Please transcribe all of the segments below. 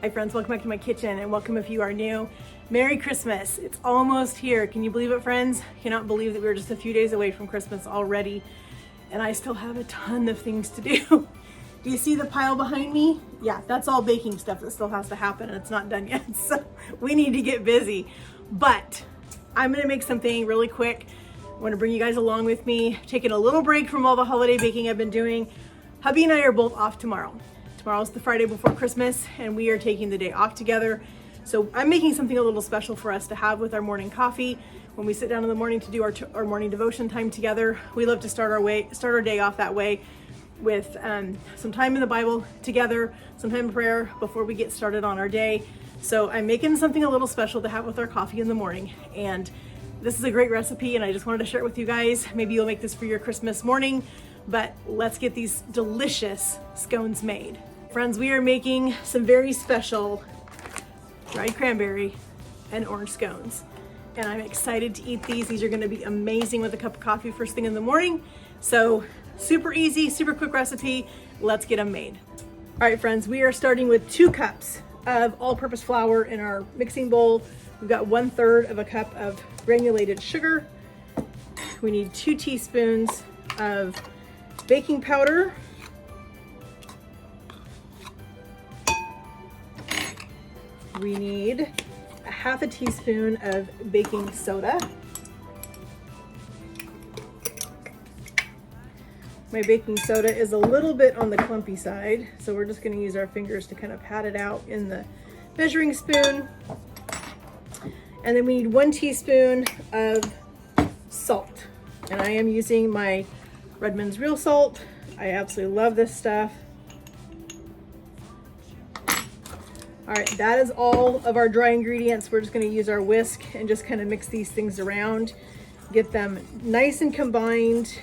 Hi friends, welcome back to my kitchen and welcome if you are new. Merry Christmas. It's almost here. Can you believe it, friends? Cannot believe that we're just a few days away from Christmas already and I still have a ton of things to do. Do you see the pile behind me? Yeah, that's all baking stuff that still has to happen and it's not done yet. So we need to get busy. But I'm gonna make something really quick. I wanna bring you guys along with me, taking a little break from all the holiday baking I've been doing. Hubby and I are both off tomorrow. Tomorrow's the Friday before Christmas and we are taking the day off together. So I'm making something a little special for us to have with our morning coffee. When we sit down in the morning to do our morning devotion time together, we love to start our day off that way with some time in the Bible together, some time in prayer before we get started on our day. So I'm making something a little special to have with our coffee in the morning. And this is a great recipe and I just wanted to share it with you guys. Maybe you'll make this for your Christmas morning, but let's get these delicious scones made. Friends, we are making some very special dried cranberry and orange scones. And I'm excited to eat these. These are gonna be amazing with a cup of coffee first thing in the morning. So super easy, super quick recipe. Let's get them made. All right, friends, we are starting with 2 cups of all-purpose flour in our mixing bowl. We've got 1/3 of a cup of granulated sugar. We need 2 teaspoons of baking powder. We need a 1/2 teaspoon of baking soda. My baking soda is a little bit on the clumpy side, so we're just going to use our fingers to kind of pat it out in the measuring spoon. And then we need 1 teaspoon of salt. And I am using my Redmond's real salt. I absolutely love this stuff. All right, that is all of our dry ingredients. We're just gonna use our whisk and just kind of mix these things around, get them nice and combined.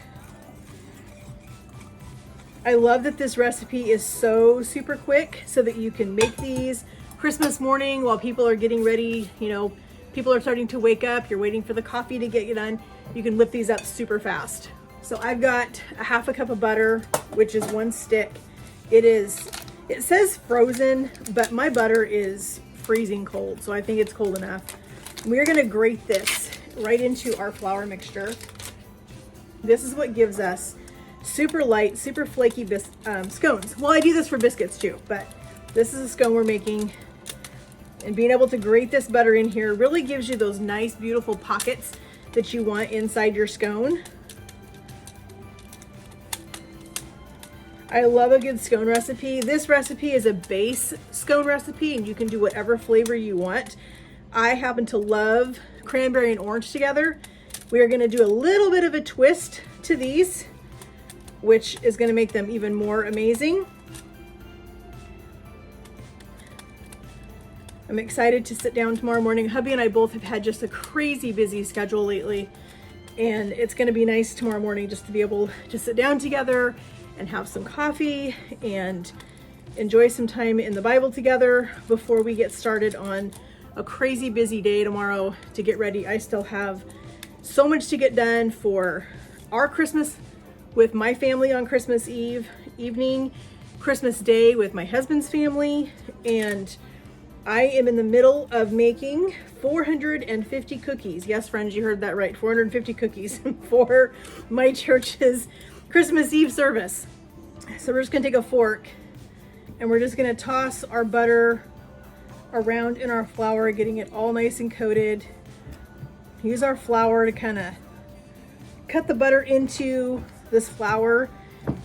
I love that this recipe is so super quick so that you can make these Christmas morning while people are getting ready. You know, people are starting to wake up, you're waiting for the coffee to get done. You can whip these up super fast. So I've got a 1/2 cup of butter, which is 1 stick. It says frozen, but my butter is freezing cold, so I think it's cold enough. We're gonna grate this right into our flour mixture. This is what gives us super light, super flaky scones. Well, I do this for biscuits too, but this is a scone we're making. And being able to grate this butter in here really gives you those nice, beautiful pockets that you want inside your scone. I love a good scone recipe. This recipe is a base scone recipe and you can do whatever flavor you want. I happen to love cranberry and orange together. We are gonna do a little bit of a twist to these, which is gonna make them even more amazing. I'm excited to sit down tomorrow morning. Hubby and I both have had just a crazy busy schedule lately, and it's gonna be nice tomorrow morning just to be able to sit down together and have some coffee and enjoy some time in the Bible together before we get started on a crazy busy day tomorrow to get ready. I still have so much to get done for our Christmas with my family on Christmas Eve evening, Christmas Day with my husband's family, and I am in the middle of making 450 cookies. Yes, friends, you heard that right, 450 cookies for my church's Christmas Eve service. So we're just gonna take a fork and we're just gonna toss our butter around in our flour, getting it all nice and coated. Use our flour to kind of cut the butter into this flour,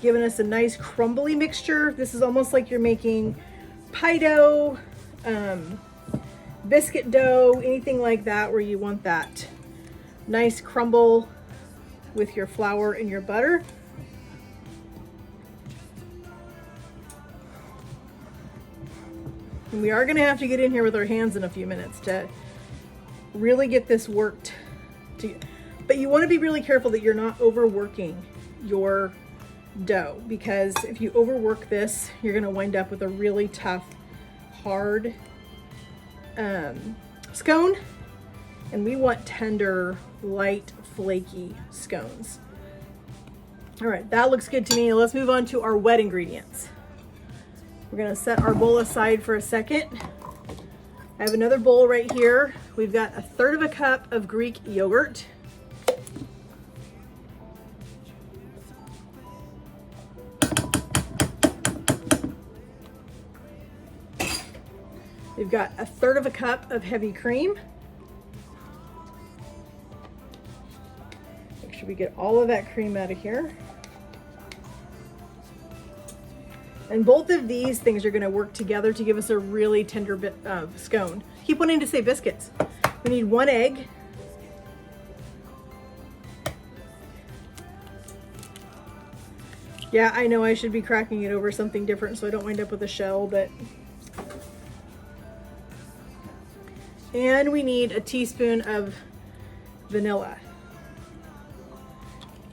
giving us a nice crumbly mixture. This is almost like you're making pie dough, biscuit dough, anything like that where you want that nice crumble with your flour and your butter. And we are gonna have to get in here with our hands in a few minutes to really get this worked. But you wanna be really careful that you're not overworking your dough, because if you overwork this, you're gonna wind up with a really tough, hard scone. And we want tender, light, flaky scones. All right, that looks good to me. Let's move on to our wet ingredients. We're gonna set our bowl aside for a second. I have another bowl right here. We've got 1/3 cup of Greek yogurt. We've got 1/3 cup of heavy cream. Make sure we get all of that cream out of here. And both of these things are going to work together to give us a really tender bit of scone. Keep wanting to say biscuits. We need 1 egg. Yeah, I know I should be cracking it over something different so I don't wind up with a shell, but... And we need a teaspoon of vanilla.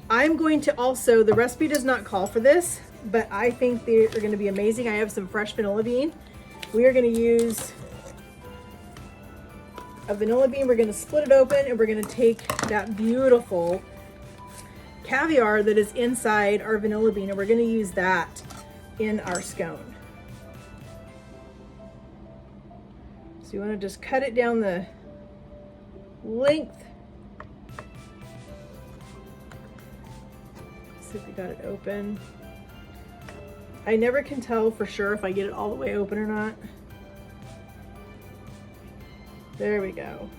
I'm going to also, the recipe does not call for this, but I think they're going to be amazing. I have some fresh vanilla bean. We are going to use a vanilla bean. We're going to split it open and we're going to take that beautiful caviar that is inside our vanilla bean and we're going to use that in our scone. So you want to just cut it down the length. See if we got it open. I never can tell for sure if I get it all the way open or not. There we go.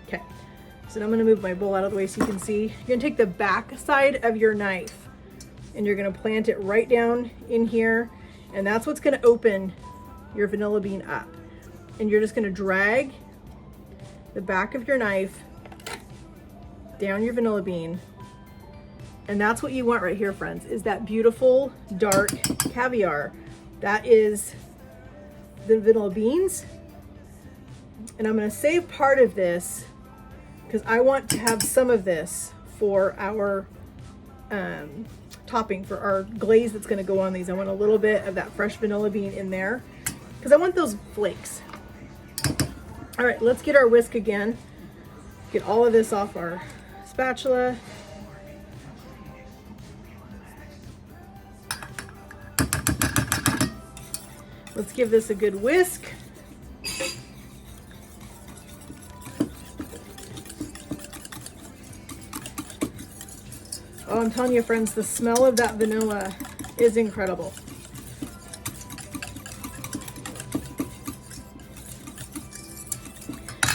Okay, so now I'm gonna move my bowl out of the way so you can see. You're gonna take the back side of your knife and you're gonna plant it right down in here, and that's what's gonna open your vanilla bean up. And you're just gonna drag the back of your knife down your vanilla bean. And that's what you want right here, friends, is that beautiful dark caviar. That is the vanilla beans. And I'm gonna save part of this because I want to have some of this for our topping, for our glaze that's gonna go on these. I want a little bit of that fresh vanilla bean in there because I want those flakes. All right, let's get our whisk again. Get all of this off our spatula. Let's give this a good whisk. Oh, I'm telling you, friends, the smell of that vanilla is incredible.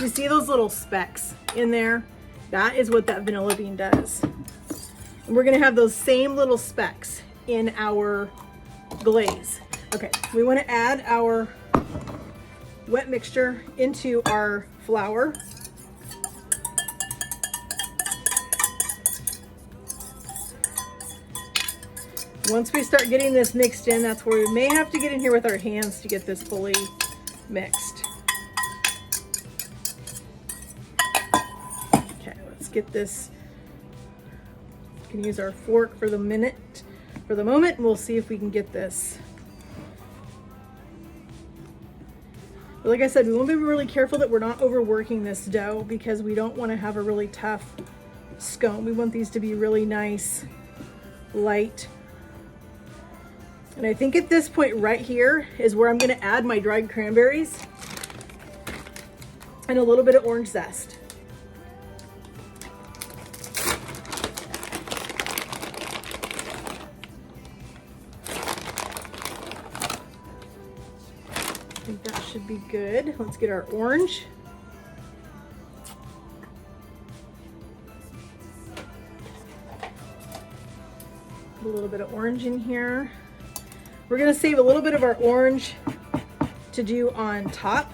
You see those little specks in there? That is what that vanilla bean does. And we're gonna have those same little specks in our glaze. Okay, we want to add our wet mixture into our flour. Once we start getting this mixed in, that's where we may have to get in here with our hands to get this fully mixed. Okay, let's get this. We can use our fork for the moment, and we'll see if we can get this. But like I said, we want to be really careful that we're not overworking this dough because we don't want to have a really tough scone. We want these to be really nice, light. And I think at this point right here is where I'm going to add my dried cranberries and a little bit of orange zest. I think that should be good. Let's get our orange. Put a little bit of orange in here. We're gonna save a little bit of our orange to do on top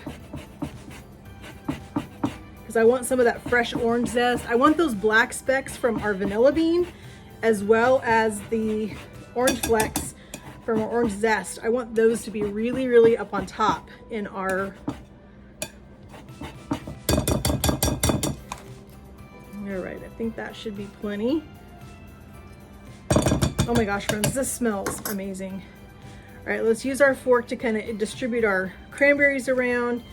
because I want some of that fresh orange zest. I want those black specks from our vanilla bean as well as the orange flecks from our orange zest. I want those to be really, really up on top in our... All right, I think that should be plenty. Oh my gosh, friends, this smells amazing. All right, let's use our fork to kind of distribute our cranberries around.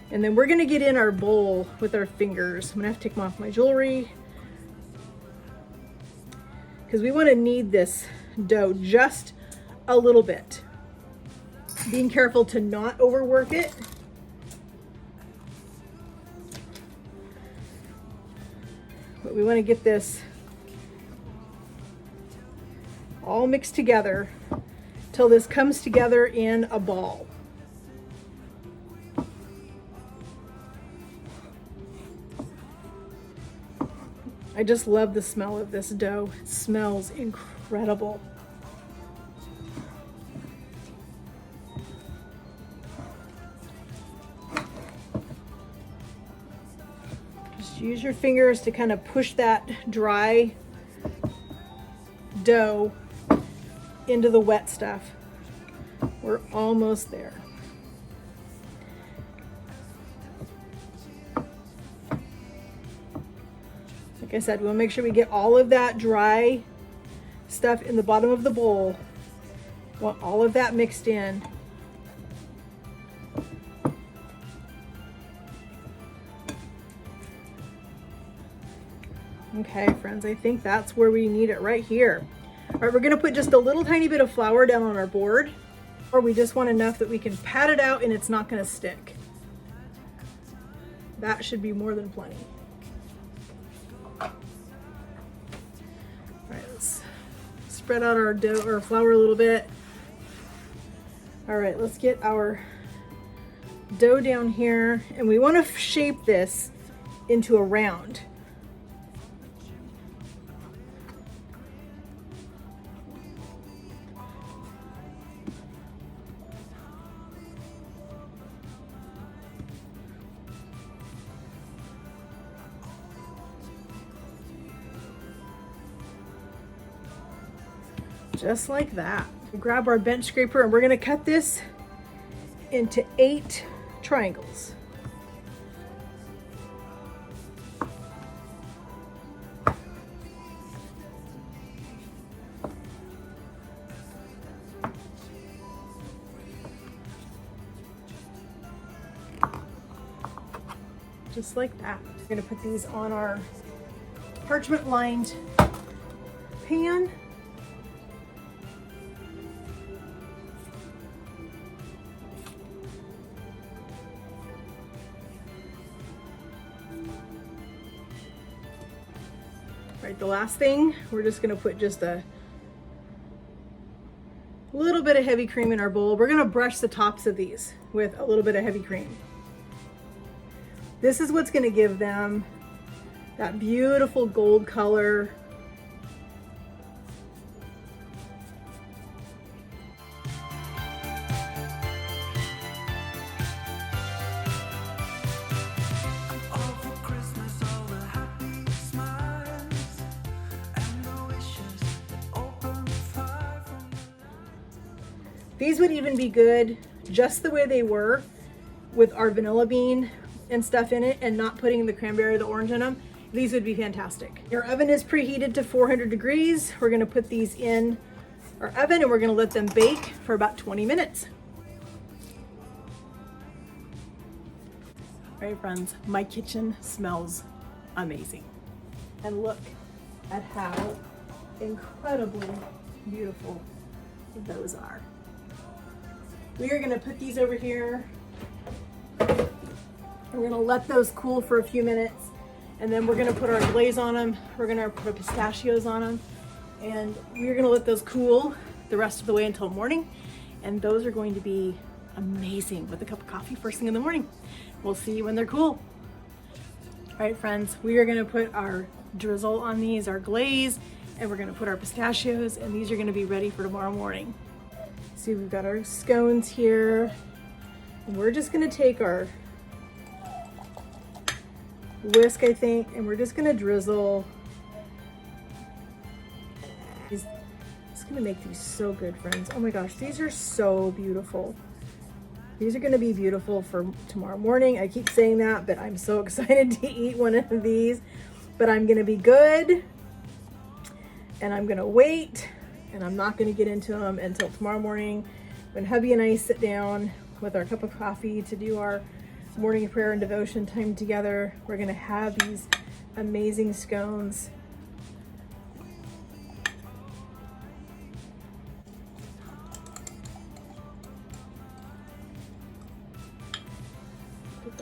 And then we're gonna get in our bowl with our fingers. I'm gonna have to take off my jewelry because we wanna knead this dough just a little bit. Being careful to not overwork it. But we want to get this all mixed together till this comes together in a ball. I just love the smell of this dough. It smells incredible. Just use your fingers to kind of push that dry dough into the wet stuff. We're almost there. Like I said, we'll make sure we get all of that dry stuff in the bottom of the bowl. Want all of that mixed in. Okay, friends, I think that's where we need it, right here. All right, we're gonna put just a little tiny bit of flour down on our board, or we just want enough that we can pat it out and it's not gonna stick. That should be more than plenty. All right, let's spread out our dough or flour a little bit. All right, let's get our dough down here, and we want to shape this into a round. Just like that. We'll grab our bench scraper and we're gonna cut this into 8 triangles. Just like that. We're gonna put these on our parchment lined pan. Right, the last thing, we're just gonna put just a little bit of heavy cream in our bowl. We're gonna brush the tops of these with a little bit of heavy cream. This is what's gonna give them that beautiful gold color. These would even be good just the way they were with our vanilla bean and stuff in it and not putting the cranberry or the orange in them. These would be fantastic. Your oven is preheated to 400 degrees. We're gonna put these in our oven and we're gonna let them bake for about 20 minutes. All right, friends, my kitchen smells amazing. And look at how incredibly beautiful those are. We are gonna put these over here. We're gonna let those cool for a few minutes, and then we're gonna put our glaze on them. We're gonna put pistachios on them, and we're gonna let those cool the rest of the way until morning. And those are going to be amazing with a cup of coffee first thing in the morning. We'll see you when they're cool. All right, friends, we are gonna put our drizzle on these, our glaze, and we're gonna put our pistachios, and these are gonna be ready for tomorrow morning. See, we've got our scones here. And we're just gonna take our whisk, I think, and we're just gonna drizzle. It's gonna make these so good, friends. Oh my gosh, these are so beautiful. These are gonna be beautiful for tomorrow morning. I keep saying that, but I'm so excited to eat one of these. But I'm gonna be good, and I'm gonna wait, and I'm not gonna get into them until tomorrow morning when hubby and I sit down with our cup of coffee to do our morning prayer and devotion time together. We're gonna have these amazing scones.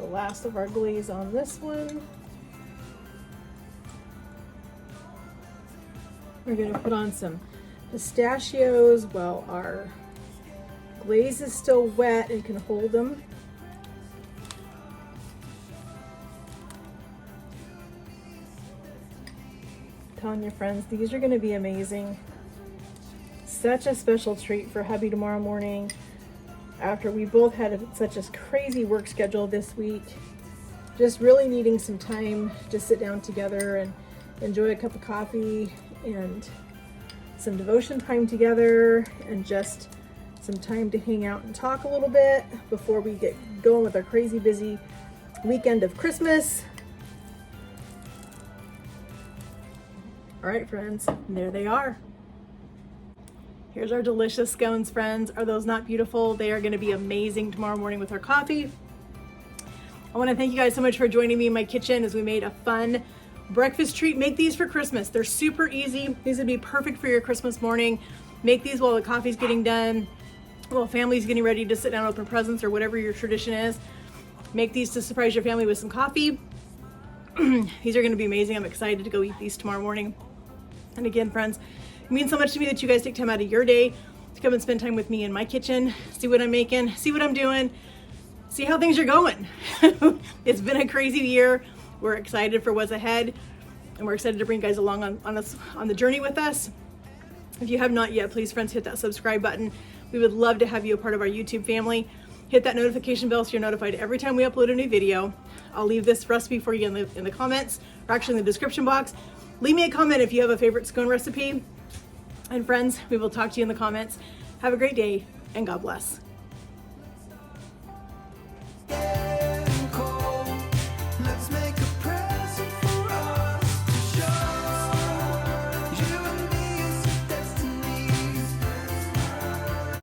last of our glaze on this one. We're gonna put on some pistachios while our glaze is still wet and can hold them. I'm telling you friends, these are gonna be amazing. Such a special treat for hubby tomorrow morning after we both had such a crazy work schedule this week. Just really needing some time to sit down together and enjoy a cup of coffee and some devotion time together and just some time to hang out and talk a little bit before we get going with our crazy busy weekend of Christmas. All right, friends, there they are. Here's our delicious scones, friends. Are those not beautiful? They are gonna be amazing tomorrow morning with our coffee. I wanna thank you guys so much for joining me in my kitchen as we made a fun breakfast treat. Make these for Christmas. They're super easy. These would be perfect for your Christmas morning. Make these while the coffee's getting done, while family's getting ready to sit down and open presents or whatever your tradition is. Make these to surprise your family with some coffee. These are gonna be amazing. I'm excited to go eat these tomorrow morning. And again, friends, it means so much to me that you guys take time out of your day to come and spend time with me in my kitchen, see what I'm making, see what I'm doing, see how things are going. It's been a crazy year. We're excited for what's ahead, and we're excited to bring you guys along on the journey with us. If you have not yet, please, friends, hit that subscribe button. We would love to have you a part of our YouTube family. Hit that notification bell so you're notified every time we upload a new video. I'll leave this recipe for you in the comments, or actually in the description box. Leave me a comment if you have a favorite scone recipe. And friends, we will talk to you in the comments. Have a great day, and God bless.